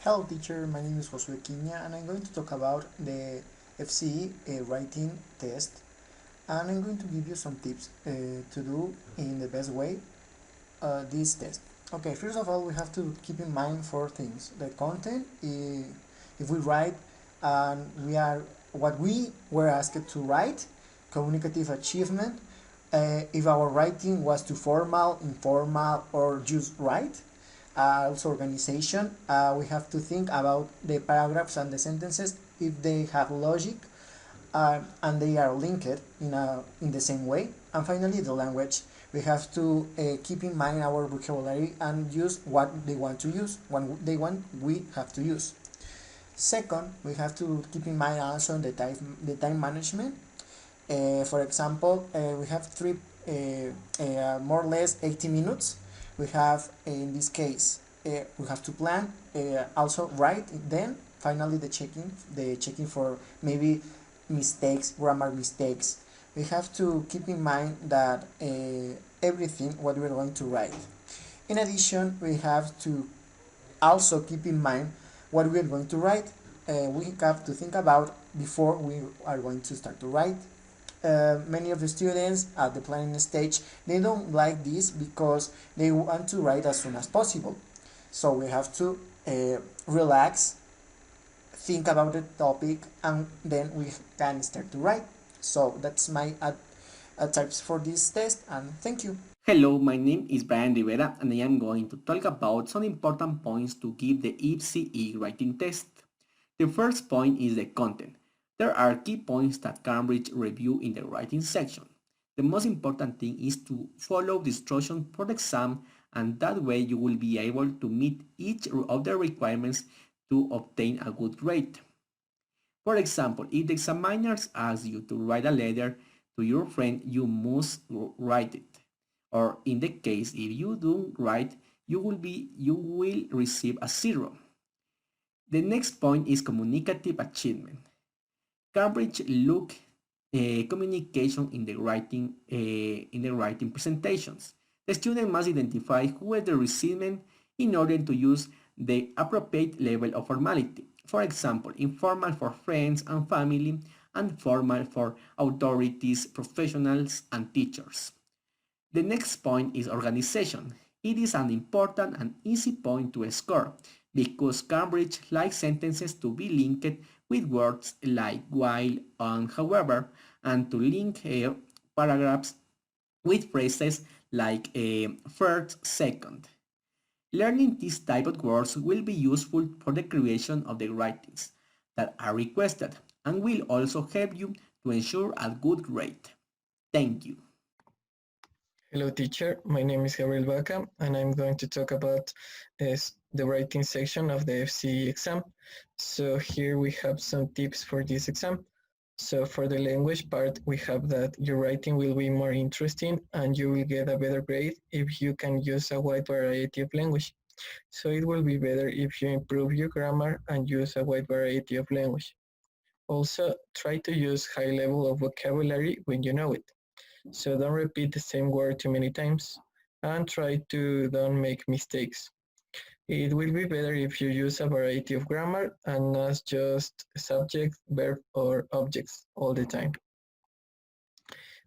Hello teacher, my name is Josué Quiña and I'm going to talk about the FCE writing test, and I'm going to give you some tips to do in the best way this test. Okay, first of all we have to keep in mind four things. The content, if we write and we are what we were asked to write, communicative achievement, if our writing was too formal, informal, or just right. Also organization, we have to think about the paragraphs and the sentences if they have logic and they are linked in the same way. And finally, the language. We have to keep in mind our vocabulary and use what they want to use. When they want, we have to use. Second, we have to keep in mind also the time management. For example, we have more or less 80 minutes. We have, in this case, we have to plan, also write, then finally the checking for maybe mistakes, grammar mistakes. We have to keep in mind that everything what we're going to write. In addition, we have to also keep in mind what we are going to write. We have to think about before we are going to start to write. Many of the students at the planning stage, they don't like this because they want to write as soon as possible. So we have to relax, think about the topic, and then we can start to write. So that's my tips for this test, and thank you. Hello, my name is Brian Rivera and I am going to talk about some important points to give the FCE writing test. The first point is the content. There are key points that Cambridge review in the writing section. The most important thing is to follow the instructions for the exam, and that way you will be able to meet each of the requirements to obtain a good grade. For example, if the examiners ask you to write a letter to your friend, you must write it. Or in the case if you don't write, you will receive a 0. The next point is communicative achievement. Cambridge look communication in the writing presentations. The student must identify who is the recipient in order to use the appropriate level of formality. For example, informal for friends and family, and formal for authorities, professionals, and teachers. The next point is organization. It is an important and easy point to score because Cambridge likes sentences to be linked with words like while, and however, and to link paragraphs with phrases like first, second. Learning this type of words will be useful for the creation of the writings that are requested and will also help you to ensure a good grade. Thank you. Hello teacher, my name is Gabriel Baca and I'm going to talk about the writing section of the FCE exam. So here we have some tips for this exam. So for the language part, we have that your writing will be more interesting and you will get a better grade if you can use a wide variety of language. So it will be better if you improve your grammar and use a wide variety of language. Also, try to use high level of vocabulary when you know it. So don't repeat the same word too many times and try to don't make mistakes. It will be better if you use a variety of grammar and not just subject, verb, or objects all the time.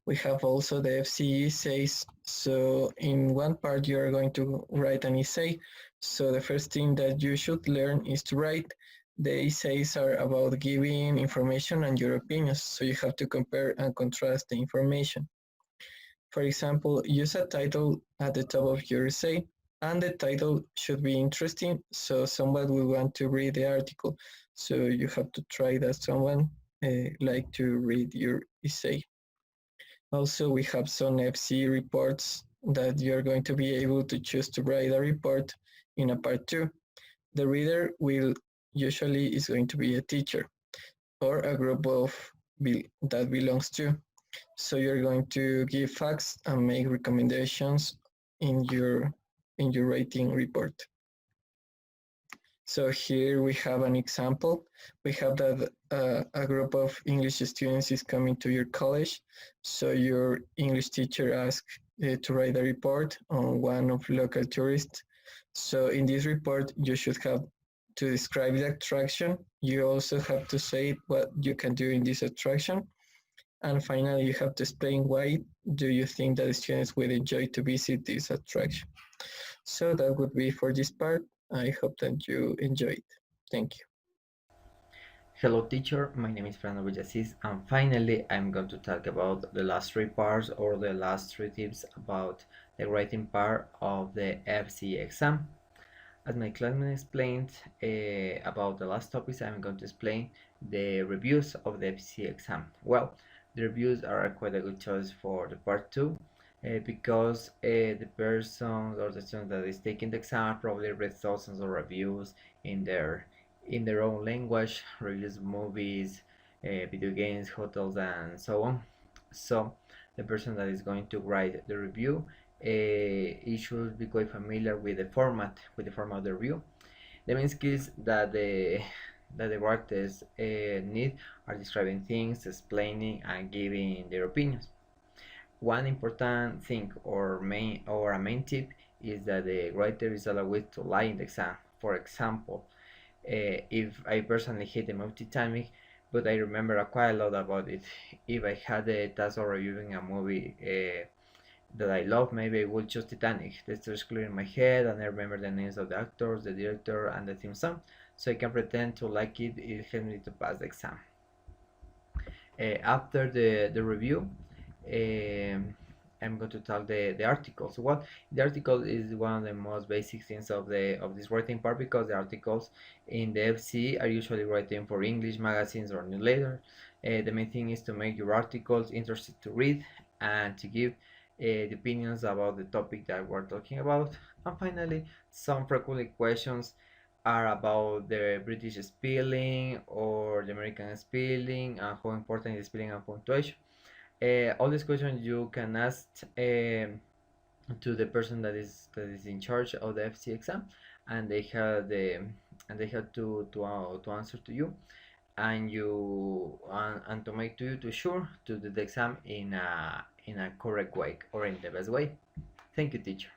We have also the FCE essays. So in one part you are going to write an essay. So the first thing that you should learn is to write. The essays are about giving information and your opinions. So you have to compare and contrast the information. For example, use a title at the top of your essay, and the title should be interesting so someone will want to read the article. So you have to try that someone like to read your essay. Also, we have some FC reports that you're going to be able to choose to write a report in a part 2. The reader will usually is going to be a teacher or a group of that belongs to. So you're going to give facts and make recommendations in your writing report. So here we have an example. We have that a group of English students is coming to your college. So your English teacher asked to write a report on one of local tourists. So in this report, you should have to describe the attraction, you also have to say what you can do in this attraction. And finally, you have to explain why do you think that the students will enjoy to visit this attraction. So that would be for this part. I hope that you enjoy it. Thank you. Hello teacher, my name is Fernando Villasis, and finally I'm going to talk about the last three parts or the last three tips about the writing part of the FCE exam. As my classmate explained about the last topics, I'm going to explain the reviews of the FCE exam. Well, the reviews are quite a good choice for the part 2 because the person or the student that is taking the exam probably read thousands of reviews in their own language, reviews movies, video games, hotels, and so on. So the person that is going to write the review, it should be quite familiar with the format of the review. The main skills that the writers need are describing things, explaining, and giving their opinions. One important thing or a main tip is that the writer is allowed to lie in the exam. For example, if I personally hate the movie Titanic, but I remember quite a lot about it. If I had the task of reviewing a movie that I love, maybe I would choose Titanic. The story is clear in my head, and I remember the names of the actors, the director, and the theme song, so I can pretend to like it. It helps me to pass the exam. After the review, I'm going to talk the articles. Well, the article is one of the most basic things of this writing part because the articles in the FC are usually written for English magazines or newsletters. The main thing is to make your articles interesting to read and to give the opinions about the topic that we're talking about. And finally, some frequently questions are about the British spelling or the American spelling and how important is spelling and punctuation. All these questions you can ask to the person that is in charge of the FC exam, and they have to answer to you, and to make to you to sure to do the exam in a correct way or in the best way. Thank you, teacher.